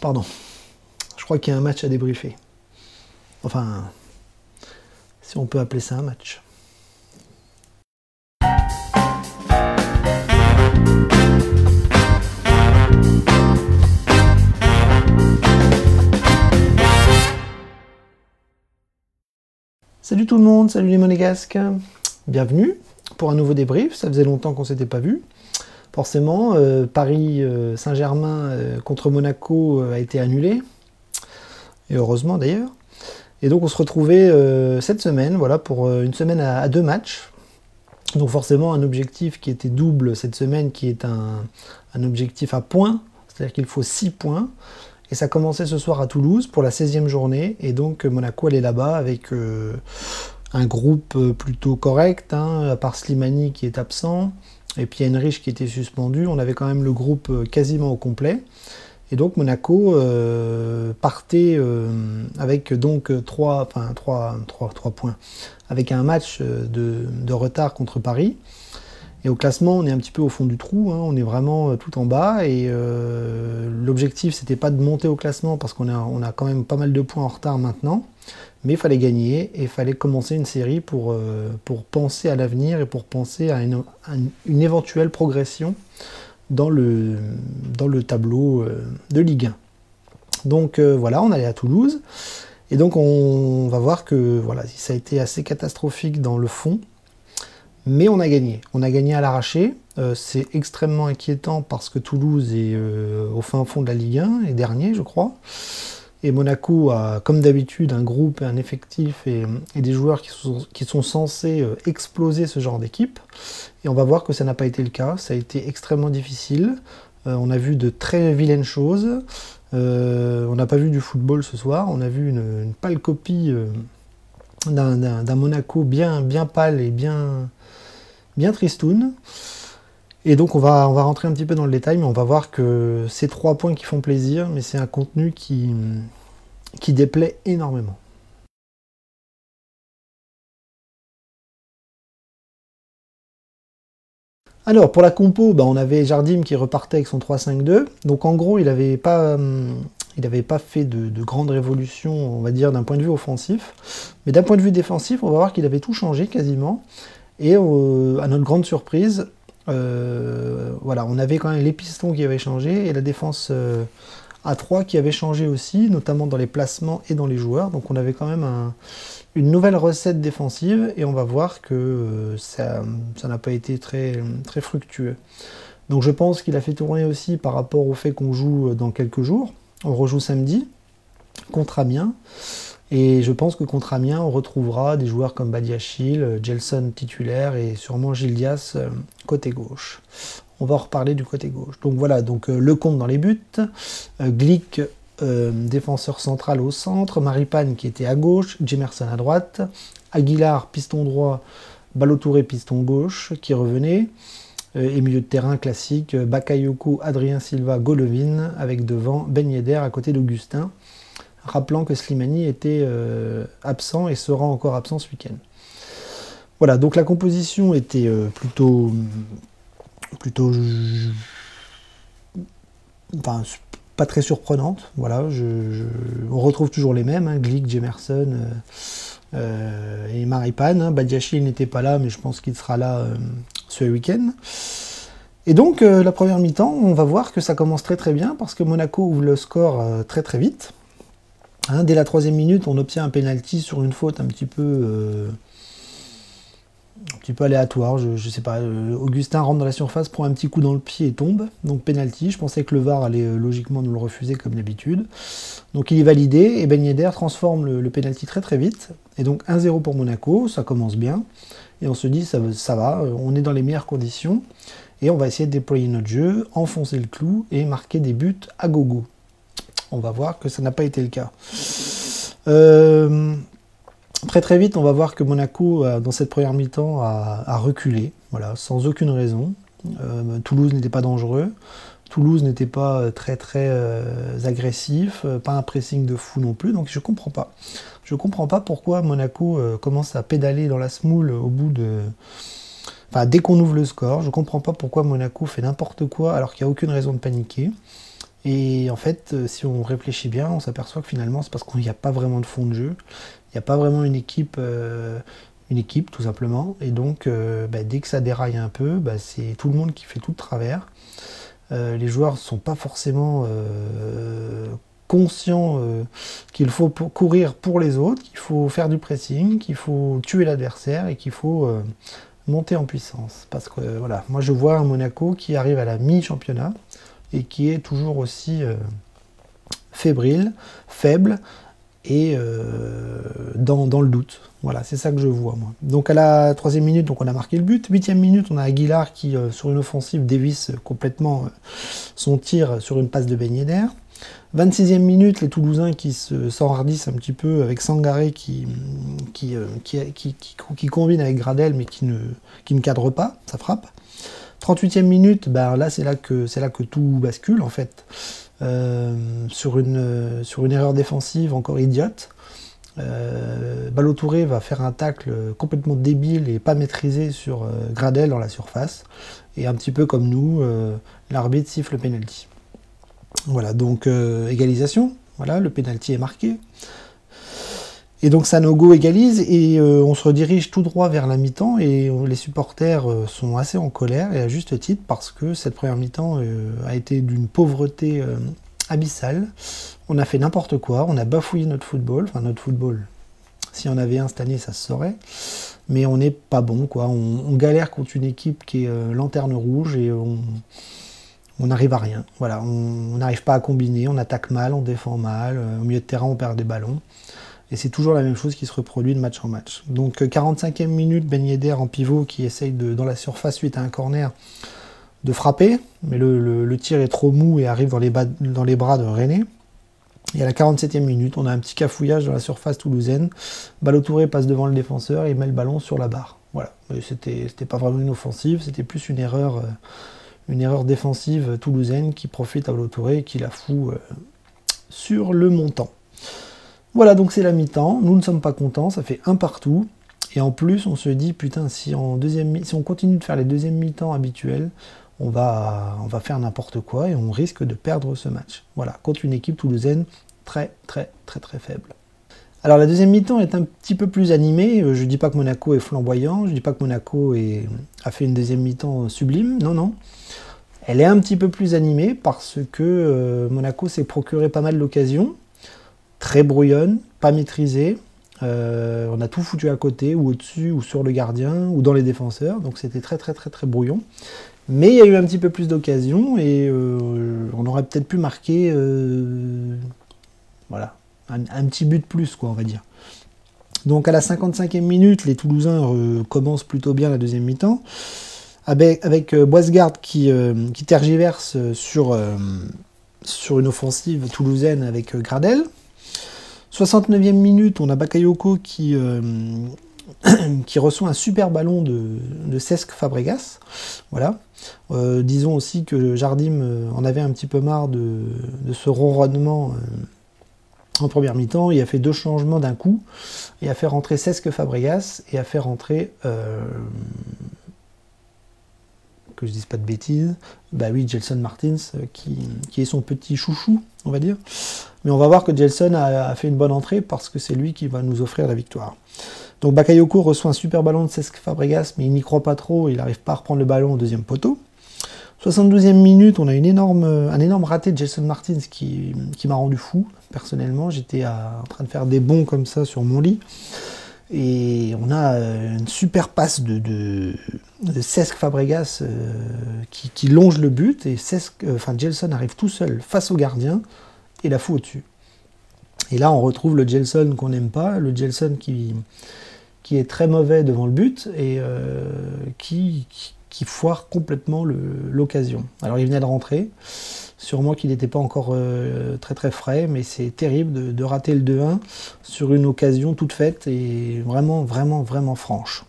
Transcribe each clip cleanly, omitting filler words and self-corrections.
Pardon. Je crois qu'il y a un match à débriefer. Enfin, si on peut appeler ça un match. Salut tout le monde, salut les monégasques. Bienvenue pour un nouveau débrief. Ça faisait longtemps qu'on ne s'était pas vu. Forcément, Paris Saint-Germain contre Monaco a été annulé. Et heureusement d'ailleurs. Et donc on se retrouvait cette semaine, voilà, pour une semaine à deux matchs. Donc forcément un objectif qui était double cette semaine, qui est un objectif à points, c'est-à-dire qu'il faut 6 points. Et ça commençait ce soir à Toulouse pour la 16e journée. Et donc Monaco allait là-bas avec un groupe plutôt correct, hein, à part Slimani qui est absent, et puis Henrich qui était suspendu. On avait quand même le groupe quasiment au complet. Et donc Monaco partait avec donc 3 points, avec un match de retard contre Paris. Et au classement, on est un petit peu au fond du trou, hein, on est vraiment tout en bas. Et l'objectif, c'était pas de monter au classement parce qu'on a quand même pas mal de points en retard maintenant. Mais il fallait gagner et il fallait commencer une série pour penser à l'avenir et pour penser à une éventuelle progression dans le tableau de Ligue 1. Donc voilà, on allait à Toulouse. Et donc on va voir que voilà, ça a été assez catastrophique dans le fond. Mais on a gagné. On a gagné à l'arraché. C'est extrêmement inquiétant parce que Toulouse est au fin fond de la Ligue 1, et dernier, je crois. Et Monaco a, comme d'habitude, un groupe, un effectif et des joueurs qui sont censés exploser ce genre d'équipe. Et on va voir que ça n'a pas été le cas. Ça a été extrêmement difficile. On a vu de très vilaines choses. On n'a pas vu du football ce soir. On a vu une pâle copie d'un Monaco bien pâle et bien tristoun. Et donc on va rentrer un petit peu dans le détail, mais on va voir que c'est 3 points qui font plaisir, mais c'est un contenu qui déplaît énormément. Alors pour la compo, on avait Jardim qui repartait avec son 3-5-2. Donc en gros, il n'avait pas fait de grandes révolutions, on va dire, d'un point de vue offensif. Mais d'un point de vue défensif, on va voir qu'il avait tout changé quasiment. Et à notre grande surprise, voilà, on avait quand même les pistons qui avaient changé et la défense à 3 qui avait changé aussi, notamment dans les placements et dans les joueurs. Donc on avait quand même une nouvelle recette défensive et on va voir que ça n'a pas été très fructueux. Donc je pense qu'il a fait tourner aussi par rapport au fait qu'on joue dans quelques jours. On rejoue samedi contre Amiens. Et je pense que contre Amiens, on retrouvera des joueurs comme Badiachil, Gelson titulaire et sûrement Gildias côté gauche. On va en reparler du côté gauche. Donc voilà, donc Lecomte dans les buts, Glick, défenseur central au centre, Maripane qui était à gauche, Jemerson à droite, Aguilar, piston droit, Balotouré, piston gauche, qui revenait, et milieu de terrain classique, Bakayoko, Adrien Silva, Golovin, avec devant Ben Yedder à côté d'Augustin. Rappelant que Slimani était absent et sera encore absent ce week-end. Voilà, donc la composition était plutôt enfin, pas très surprenante. Voilà, on retrouve toujours les mêmes, hein, Glick, Jemerson et Maripane. Hein. Badiachil n'était pas là, mais je pense qu'il sera là ce week-end. Et donc la première mi-temps, on va voir que ça commence très bien parce que Monaco ouvre le score très vite. Hein, dès la 3e minute, on obtient un penalty sur une faute un petit peu aléatoire. Je sais pas. Augustin rentre dans la surface, prend un petit coup dans le pied et tombe. Donc penalty. Je pensais que le VAR allait logiquement nous le refuser comme d'habitude. Donc il est validé et Ben Yedder transforme le penalty très vite. Et donc 1-0 pour Monaco. Ça commence bien. Et on se dit ça va. On est dans les meilleures conditions. Et on va essayer de déployer notre jeu, enfoncer le clou et marquer des buts à gogo. On va voir que ça n'a pas été le cas. Très vite, on va voir que Monaco, dans cette première mi-temps, a reculé, voilà, sans aucune raison. Toulouse n'était pas dangereux. Toulouse n'était pas très agressif, pas un pressing de fou non plus, donc je comprends pas. Je comprends pas pourquoi Monaco commence à pédaler dans la semoule au bout de... Enfin, dès qu'on ouvre le score, je comprends pas pourquoi Monaco fait n'importe quoi alors qu'il n'y a aucune raison de paniquer. Et en fait, si on réfléchit bien, on s'aperçoit que finalement, c'est parce qu'il n'y a pas vraiment de fond de jeu. Il n'y a pas vraiment une équipe tout simplement. Et donc, dès que ça déraille un peu, c'est tout le monde qui fait tout de travers. Les joueurs ne sont pas forcément conscients qu'il faut courir pour les autres, qu'il faut faire du pressing, qu'il faut tuer l'adversaire et qu'il faut monter en puissance. Parce que voilà, moi je vois un Monaco qui arrive à la mi-championnat et qui est toujours aussi fébrile, faible et dans le doute. Voilà, c'est ça que je vois moi. Donc à la 3e minute, donc on a marqué le but. 8e minute, on a Aguilar qui, sur une offensive, dévisse complètement son tir sur une passe de Ben Yedder. 26e minute, les Toulousains qui s'enhardissent un petit peu avec Sangaré qui combine avec Gradel mais qui ne cadre pas, ça frappe. 38e minute, là c'est là que tout bascule en fait. Sur une erreur défensive encore idiote. Ballo-Touré va faire un tacle complètement débile et pas maîtrisé sur Gradel dans la surface. Et un petit peu comme nous, l'arbitre siffle le penalty. Voilà, donc égalisation. Voilà, le penalty est marqué. Et donc Sanogo égalise et on se redirige tout droit vers la mi-temps et les supporters sont assez en colère et à juste titre parce que cette première mi-temps a été d'une pauvreté abyssale. On a fait n'importe quoi, on a bafouillé notre football, enfin notre football, si on avait un cette année ça se saurait, mais on n'est pas bon quoi, on galère contre une équipe qui est lanterne rouge et on n'arrive à rien. Voilà, on n'arrive pas à combiner, on attaque mal, on défend mal, au milieu de terrain on perd des ballons. Et c'est toujours la même chose qui se reproduit de match en match. Donc 45e minute, Ben Yedder en pivot qui essaye dans la surface suite à un corner de frapper, mais le tir est trop mou et arrive dans les bras de René. Et à la 47e minute, on a un petit cafouillage dans la surface toulousaine. Ballo-Touré passe devant le défenseur et met le ballon sur la barre. Voilà, c'était pas vraiment une offensive, c'était plus une erreur défensive toulousaine qui profite à Ballo-Touré et qui la fout sur le montant. Voilà, donc c'est la mi-temps, nous ne sommes pas contents, ça fait un partout, et en plus on se dit, putain, si on continue de faire les deuxièmes mi-temps habituels, on va faire n'importe quoi et on risque de perdre ce match. Voilà, contre une équipe toulousaine très très très très faible. Alors la deuxième mi-temps est un petit peu plus animée, je dis pas que Monaco est flamboyant, je dis pas que Monaco a fait une deuxième mi-temps sublime, non, non. Elle est un petit peu plus animée parce que Monaco s'est procuré pas mal d'occasions, très brouillonne, pas maîtrisée. On a tout foutu à côté, ou au-dessus, ou sur le gardien, ou dans les défenseurs. Donc c'était très très très très brouillon. Mais il y a eu un petit peu plus d'occasions et on aurait peut-être pu marquer voilà, un petit but de plus, quoi, on va dire. Donc à la 55e minute, les Toulousains commencent plutôt bien la deuxième mi-temps. Avec Boisgarde qui tergiverse sur une offensive toulousaine avec Gradel. 69e minute, on a Bakayoko qui reçoit un super ballon de Cesc Fabregas. Voilà. Disons aussi que Jardim en avait un petit peu marre de ce ronronnement en première mi-temps. Il a fait 2 changements d'un coup et a fait rentrer Cesc Fabregas et a fait rentrer... que je dise pas de bêtises, Gelson Martins, qui est son petit chouchou, on va dire. Mais on va voir que Gelson a fait une bonne entrée parce que c'est lui qui va nous offrir la victoire. Donc Bakayoko reçoit un super ballon de Cesc Fabregas, mais il n'y croit pas trop, il n'arrive pas à reprendre le ballon au deuxième poteau. 72e minute, on a un énorme raté de Gelson Martins qui m'a rendu fou, personnellement. J'étais en train de faire des bonds comme ça sur mon lit. Et on a une super passe de Cesc Fabregas qui longe le but et Gelson arrive tout seul face au gardien et la fout au-dessus. Et là on retrouve le Gelson qu'on n'aime pas, le Gelson qui est très mauvais devant le but et qui foire complètement l'occasion. Alors il venait de rentrer, sûrement qu'il n'était pas encore très très frais, mais c'est terrible de rater le 2-1 sur une occasion toute faite et vraiment vraiment vraiment franche.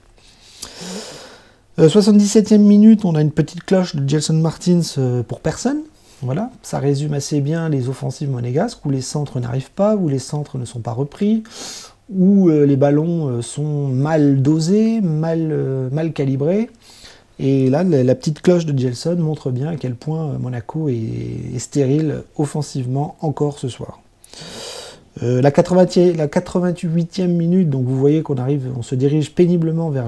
77e minute, on a une petite cloche de Gelson Martins pour personne. Voilà, ça résume assez bien les offensives monégasques où les centres n'arrivent pas, où les centres ne sont pas repris, où les ballons sont mal dosés, mal calibrés. Et là, la petite cloche de Gelson montre bien à quel point Monaco est stérile offensivement encore ce soir. La 88e minute, donc vous voyez qu'on arrive, on se dirige péniblement vers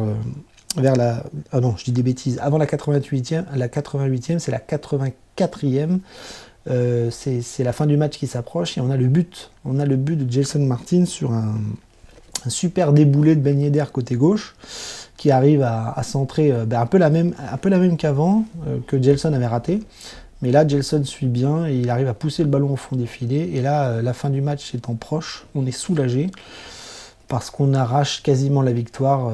la... Ah non, je dis des bêtises. Avant la 88e, c'est la 84e. C'est la fin du match qui s'approche et on a le but. On a le but de Gelson Martins sur un super déboulé de Ben Yedder côté gauche qui arrive à centrer un peu la même qu'avant, que Gelson avait raté. Mais là, Gelson suit bien et il arrive à pousser le ballon au fond des filets. Et là, la fin du match étant proche, on est soulagé parce qu'on arrache quasiment la victoire,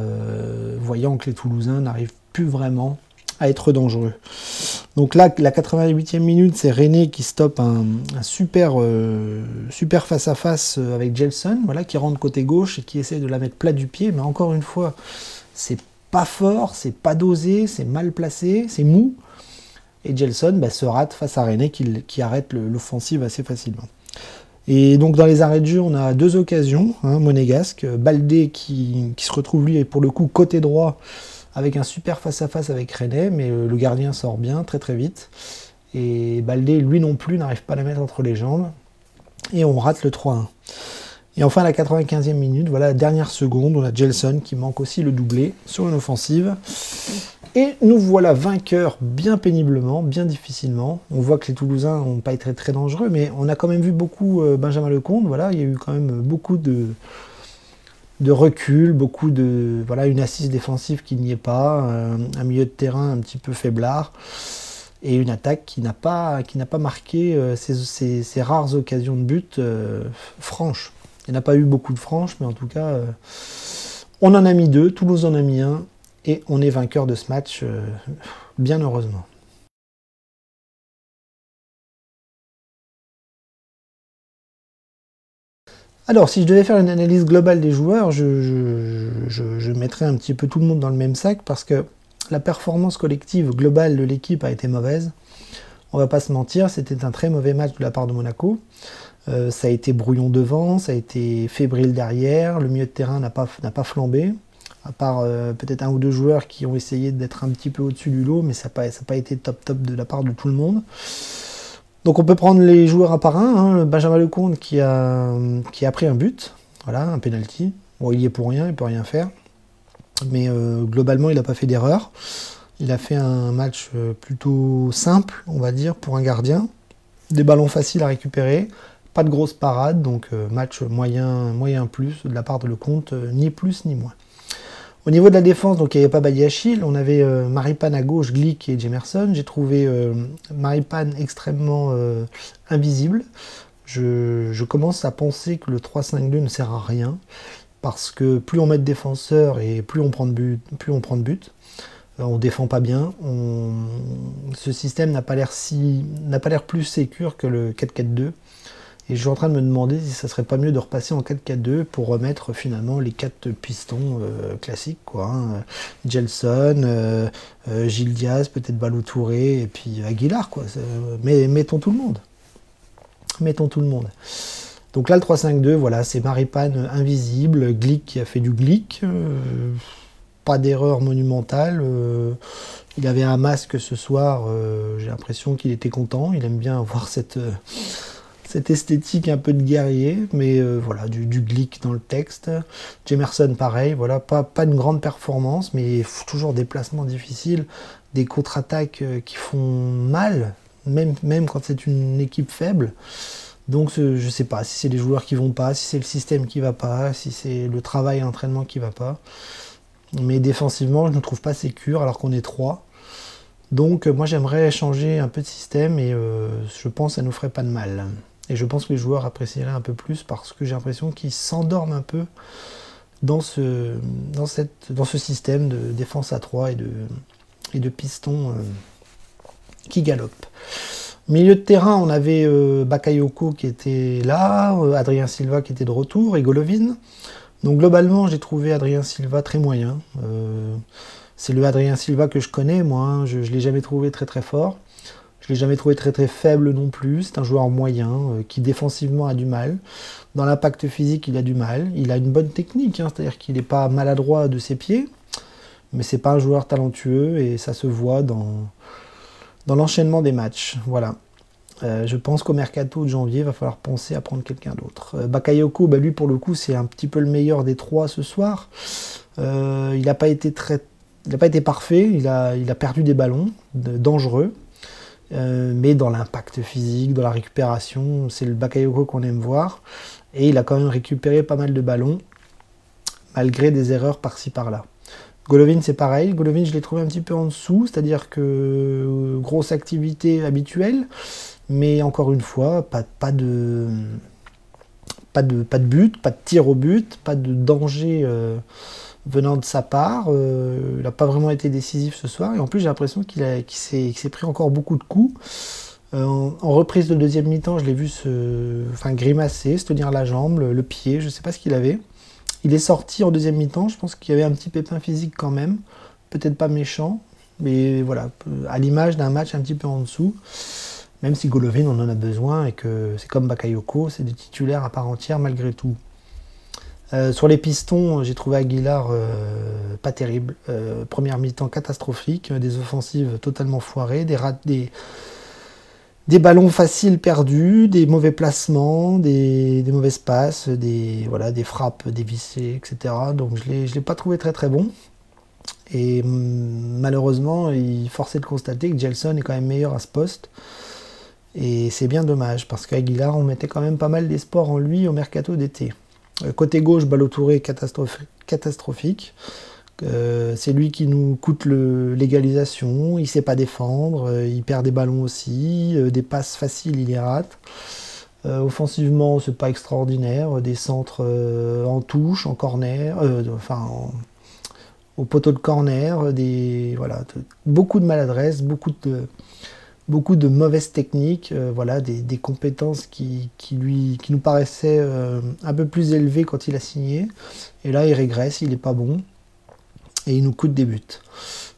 voyant que les Toulousains n'arrivent plus vraiment à être dangereux. Donc là, la 88e minute, c'est René qui stoppe un super face-à-face avec Gelson, voilà, qui rentre côté gauche et qui essaie de la mettre plat du pied. Mais encore une fois, c'est pas fort, c'est pas dosé, c'est mal placé, c'est mou. Et Gelson se rate face à René qui arrête l'offensive assez facilement. Et donc dans les arrêts de jeu, on a deux occasions, monégasques. Baldé qui se retrouve lui pour le coup côté droit avec un super face-à-face avec René, mais le gardien sort bien très très vite. Et Baldé lui non plus n'arrive pas à la mettre entre les jambes. Et on rate le 3-1. Et enfin à la 95e minute, voilà la dernière seconde, on a Gelson qui manque aussi le doublé sur une offensive. Et nous voilà vainqueurs bien péniblement, bien difficilement. On voit que les Toulousains n'ont pas été très dangereux, mais on a quand même vu beaucoup Benjamin Lecomte. Voilà, il y a eu quand même beaucoup de recul, beaucoup de... Voilà, une assise défensive qui n'y est pas, un milieu de terrain un petit peu faiblard, et une attaque qui n'a pas marqué ces rares occasions de but franches. Il n'y en a pas eu beaucoup de franches, mais en tout cas, on en a mis deux, Toulouse en a mis un, et on est vainqueur de ce match, bien heureusement. Alors, si je devais faire une analyse globale des joueurs, je mettrais un petit peu tout le monde dans le même sac, parce que la performance collective globale de l'équipe a été mauvaise. On va pas se mentir, c'était un très mauvais match de la part de Monaco. Ça a été brouillon devant, ça a été fébrile derrière, le milieu de terrain n'a pas flambé. À part peut-être un ou deux joueurs qui ont essayé d'être un petit peu au-dessus du lot, mais ça n'a pas été top de la part de tout le monde. Donc on peut prendre les joueurs un par un. Benjamin Lecomte qui a pris un but, voilà, un penalty. Bon, il y est pour rien, il ne peut rien faire. Mais globalement, il n'a pas fait d'erreur. Il a fait un match plutôt simple, on va dire, pour un gardien. Des ballons faciles à récupérer, pas de grosses parades, donc match moyen plus de la part de Lecomte, ni plus ni moins. Au niveau de la défense, donc il n'y avait pas Badiachil, on avait Maripane à gauche, Glick et Jemerson. J'ai trouvé Maripane extrêmement invisible. Je commence à penser que le 3-5-2 ne sert à rien, parce que plus on met de défenseurs et plus on prend de but. On défend pas bien. Ce système n'a pas l'air plus sécure que le 4-4-2. Et je suis en train de me demander si ça serait pas mieux de repasser en 4-4-2 pour remettre finalement les 4 pistons classiques, quoi. Gelson, Gilles Diaz, peut-être Balou Touré et puis Aguilar, quoi. Mais mettons tout le monde. Mettons tout le monde. Donc là, le 3-5-2, voilà, c'est Maripane invisible, Glick qui a fait du Glick. Pas d'erreur monumentale. Il avait un masque ce soir. J'ai l'impression qu'il était content. Il aime bien avoir cette esthétique un peu de guerrier, mais voilà, du Glick dans le texte. Jemerson, pareil, voilà, pas une grande performance, mais toujours des placements difficiles, des contre-attaques qui font mal, même quand c'est une équipe faible. Donc je sais pas si c'est les joueurs qui vont pas, si c'est le système qui va pas, si c'est le travail et l'entraînement qui va pas. Mais défensivement, je ne trouve pas sécure alors qu'on est 3. Donc moi j'aimerais changer un peu de système et je pense que ça nous ferait pas de mal. Et je pense que les joueurs apprécieraient un peu plus parce que j'ai l'impression qu'ils s'endorment un peu dans ce système de défense à 3 et de pistons qui galopent. Milieu de terrain, on avait Bakayoko qui était là, Adrien Silva qui était de retour et Golovin. Donc globalement, j'ai trouvé Adrien Silva très moyen. C'est le Adrien Silva que je connais, moi. Hein. Je ne l'ai jamais trouvé très très fort. Je ne l'ai jamais trouvé très très faible non plus. C'est un joueur moyen qui défensivement a du mal. Dans l'impact physique, il a du mal. Il a une bonne technique, hein, c'est-à-dire qu'il n'est pas maladroit de ses pieds. mais c'est pas un joueur talentueux et ça se voit dans l'enchaînement des matchs. Voilà. Je pense qu'au mercato de janvier, il va falloir penser à prendre quelqu'un d'autre. Bakayoko, lui pour le coup, c'est un petit peu le meilleur des trois ce soir. Il n'a pas été parfait, il a perdu des ballons dangereux. Mais dans l'impact physique, dans la récupération, c'est le Bakayoko qu'on aime voir. Et il a quand même récupéré pas mal de ballons, malgré des erreurs par-ci par-là. Golovin, c'est pareil. Golovin, je l'ai trouvé un petit peu en dessous, c'est-à-dire que grosse activité habituelle, mais encore une fois, pas de but, pas de tir au but, pas de danger venant de sa part. Il n'a pas vraiment été décisif ce soir. Et en plus, j'ai l'impression qu'il s'est pris encore beaucoup de coups. En reprise de deuxième mi-temps, je l'ai vu grimacer, se tenir la jambe, le pied, je ne sais pas ce qu'il avait. Il est sorti en deuxième mi-temps, je pense qu'il y avait un petit pépin physique quand même. Peut-être pas méchant, mais voilà, à l'image d'un match un petit peu en dessous. Même si Golovin, on en a besoin et que c'est comme Bakayoko, c'est des titulaires à part entière malgré tout. Sur les pistons, j'ai trouvé Aguilar pas terrible. Première mi-temps catastrophique, des offensives totalement foirées, des ballons faciles perdus, des mauvais placements, des mauvaises passes, des frappes dévissées, etc. Donc je l'ai pas trouvé très très bon. Et malheureusement, il forçait de constater que Gelson est quand même meilleur à ce poste. Et c'est bien dommage, parce qu'Aguilar, on mettait quand même pas mal d'espoir en lui au mercato d'été. Côté gauche, Ballo Touré catastrophique. C'est lui qui nous coûte l'égalisation, il ne sait pas défendre, il perd des ballons aussi, des passes faciles, il les rate. Offensivement, c'est pas extraordinaire, des centres en touche, en corner, au poteau de corner, beaucoup de maladresse, beaucoup de mauvaises techniques, des compétences qui nous paraissaient un peu plus élevées quand il a signé. Et là, il régresse, il n'est pas bon. Et il nous coûte des buts.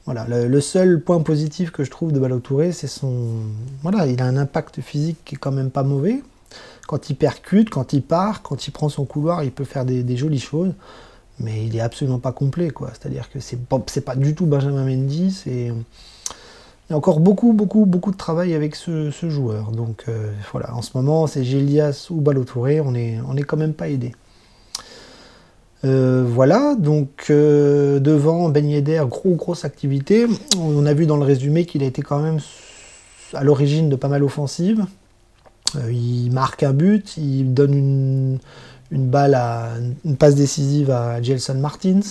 Voilà, le seul point positif que je trouve de Ballo Touré, c'est il a un impact physique qui est quand même pas mauvais. Quand il percute, quand il part, quand il prend son couloir, il peut faire des jolies choses. Mais il est absolument pas complet, quoi. C'est-à-dire que c'est pas du tout Benjamin Mendy. Il y a encore beaucoup de travail avec ce joueur. Donc en ce moment, c'est Gélias ou Ballo Touré, on est quand même pas aidé. Devant Ben Yedder, grosse activité. On a vu dans le résumé qu'il a été quand même à l'origine de pas mal offensives. Il marque un but, il donne une passe décisive à Gelson Martins.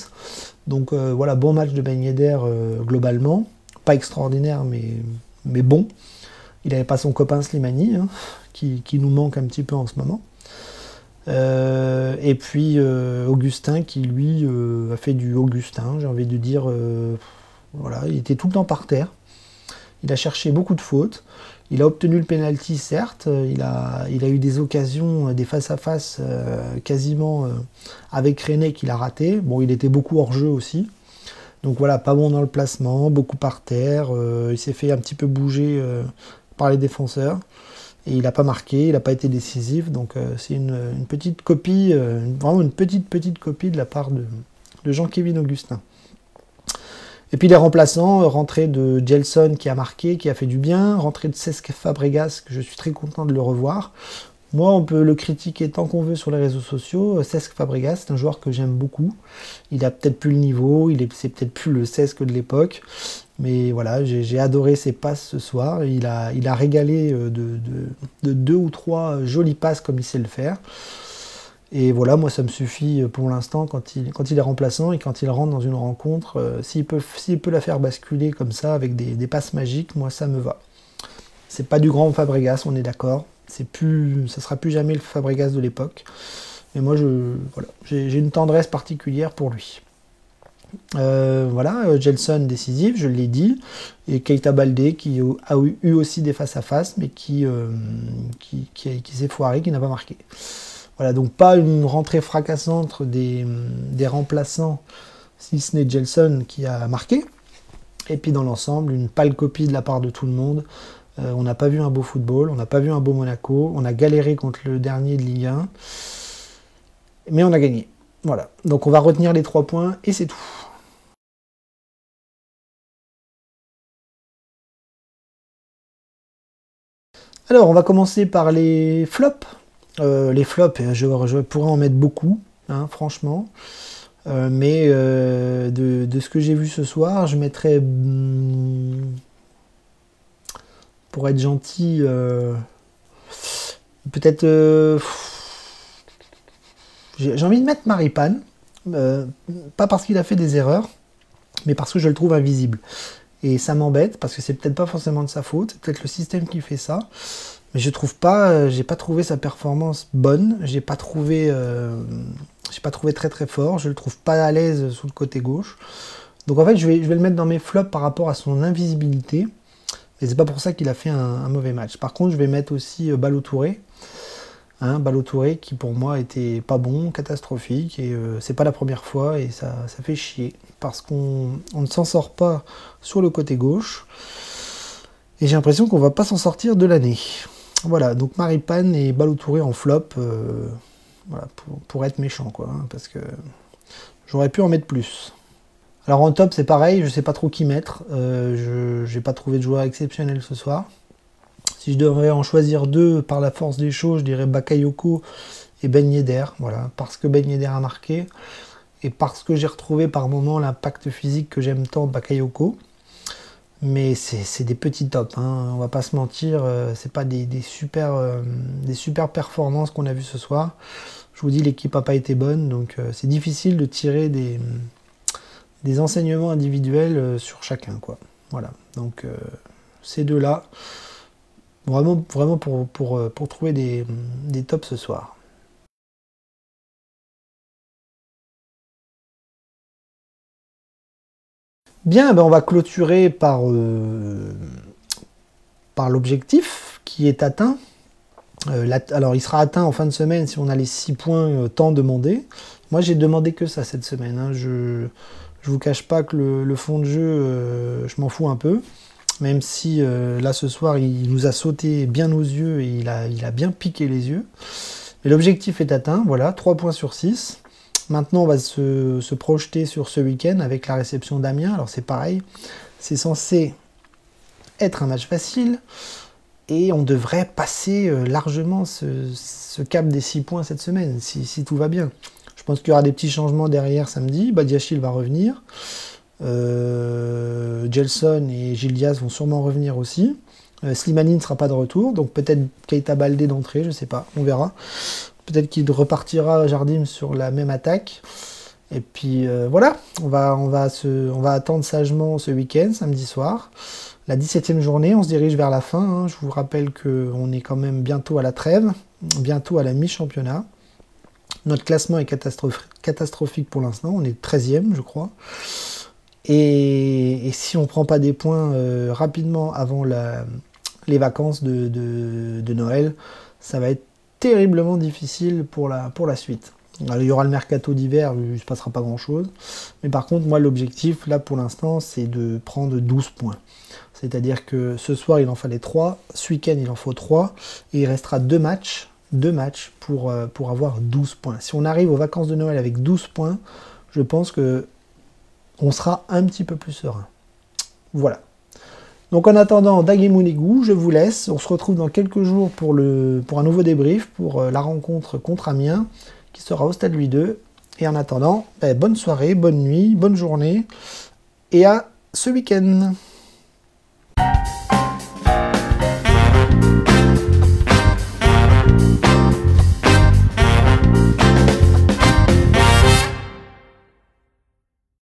Donc bon match de Ben Yedder globalement. Pas extraordinaire, mais bon. Il n'avait pas son copain Slimani, qui nous manque un petit peu en ce moment. Et puis Augustin qui lui a fait du Augustin, j'ai envie de dire, il était tout le temps par terre, il a cherché beaucoup de fautes, il a obtenu le penalty certes, il a eu des occasions, des face-à-face quasiment avec René qu'il a raté, bon il était beaucoup hors jeu aussi, donc pas bon dans le placement, beaucoup par terre, il s'est fait un petit peu bouger par les défenseurs. Et il n'a pas marqué, il n'a pas été décisif, donc c'est une petite copie, vraiment une petite copie de la part de Jean-Kévin Augustin. Et puis les remplaçants, rentrée de Gelson qui a marqué, qui a fait du bien, rentrée de Cesc Fabregas, que je suis très content de le revoir. Moi, on peut le critiquer tant qu'on veut sur les réseaux sociaux. Cesc Fabregas, c'est un joueur que j'aime beaucoup. Il a peut-être plus le niveau, c'est peut-être plus le Cesc de l'époque. Mais voilà, j'ai adoré ses passes ce soir. Il a régalé de 2 ou 3 jolies passes comme il sait le faire. Et voilà, moi ça me suffit pour l'instant quand il est remplaçant et quand il rentre dans une rencontre. S'il peut la faire basculer comme ça avec des passes magiques, moi ça me va. C'est pas du grand Fabregas, on est d'accord. Ça sera plus jamais le Fabregas de l'époque. Mais moi j'ai une tendresse particulière pour lui. Gelson décisif, je l'ai dit, et Keita Baldé qui a eu aussi des face-à-face, mais qui s'est foiré, qui n'a pas marqué. Voilà, donc pas une rentrée fracassante des remplaçants, si ce n'est Gelson qui a marqué. Et puis dans l'ensemble, une pâle copie de la part de tout le monde. On n'a pas vu un beau football, on n'a pas vu un beau Monaco, on a galéré contre le dernier de Ligue 1, mais on a gagné. Voilà, donc on va retenir les 3 points et c'est tout. Alors, on va commencer par les flops. Les flops, je pourrais en mettre beaucoup, hein, franchement. Mais de ce que j'ai vu ce soir, je mettrais, pour être gentil, peut-être... j'ai envie de mettre Maripane, pas parce qu'il a fait des erreurs, mais parce que je le trouve invisible. Et ça m'embête, parce que c'est peut-être pas forcément de sa faute, c'est peut-être le système qui fait ça. Mais je trouve pas, j'ai pas trouvé sa performance bonne, j'ai pas trouvé très très fort, je le trouve pas à l'aise sous le côté gauche. Donc en fait, je vais le mettre dans mes flops par rapport à son invisibilité. Et c'est pas pour ça qu'il a fait un mauvais match. Par contre, je vais mettre aussi Ballo Touré. Hein, Ballo Touré qui pour moi était pas bon, catastrophique. Et c'est pas la première fois et ça fait chier. Parce qu'on ne s'en sort pas sur le côté gauche. Et j'ai l'impression qu'on va pas s'en sortir de l'année. Voilà, donc Maripane et Ballo Touré en flop. Voilà, pour être méchant, quoi. Hein, parce que j'aurais pu en mettre plus. Alors en top, c'est pareil, je sais pas trop qui mettre. Je n'ai pas trouvé de joueur exceptionnel ce soir. Si je devrais en choisir deux par la force des choses, je dirais Bakayoko et Ben Yedder. Voilà, parce que Ben Yedder a marqué et parce que j'ai retrouvé par moments l'impact physique que j'aime tant de Bakayoko. Mais c'est des petits tops, hein, on va pas se mentir, c'est pas des super performances qu'on a vues ce soir. Je vous dis, l'équipe n'a pas été bonne, donc c'est difficile de tirer des enseignements individuels sur chacun, quoi. Voilà, donc ces deux-là, vraiment pour trouver des tops ce soir. Bien, ben on va clôturer par l'objectif qui est atteint. Alors il sera atteint en fin de semaine si on a les 6 points tant demandés. Moi j'ai demandé que ça cette semaine, hein. Je vous cache pas que le fond de jeu, je m'en fous un peu. Même si là ce soir il nous a sauté bien aux yeux et il a bien piqué les yeux. Mais l'objectif est atteint, voilà, 3 points sur 6. Maintenant on va se projeter sur ce week-end avec la réception d'Amiens. Alors c'est pareil, c'est censé être un match facile. Et on devrait passer largement ce cap des 6 points cette semaine, si tout va bien. Je pense qu'il y aura des petits changements derrière samedi. Badiachil va revenir. Gelson et Gilles Diaz vont sûrement revenir aussi. Slimani ne sera pas de retour, donc peut-être Keita Baldé d'entrée, je sais pas, on verra. Peut-être qu'il repartira Jardim sur la même attaque. Et puis voilà, on va attendre sagement ce week-end, samedi soir. La 17e journée, on se dirige vers la fin. Hein. Je vous rappelle qu'on est quand même bientôt à la trêve, bientôt à la mi-championnat. Notre classement est catastrophique pour l'instant. On est 13e, je crois. Et si on ne prend pas des points rapidement avant les vacances de Noël, ça va être terriblement difficile pour la suite. Alors, il y aura le mercato d'hiver, il ne se passera pas grand-chose. Mais par contre, moi, l'objectif, là, pour l'instant, c'est de prendre 12 points. C'est-à-dire que ce soir, il en fallait 3, ce week-end, il en faut 3, et il restera 2 matchs pour avoir 12 points. Si on arrive aux vacances de Noël avec 12 points, je pense que on sera un petit peu plus serein. Voilà. Donc en attendant, Dagemounigou, je vous laisse. On se retrouve dans quelques jours pour un nouveau débrief, pour la rencontre contre Amiens, qui sera au Stade Louis II. Et en attendant, bonne soirée, bonne nuit, bonne journée, et à ce week-end.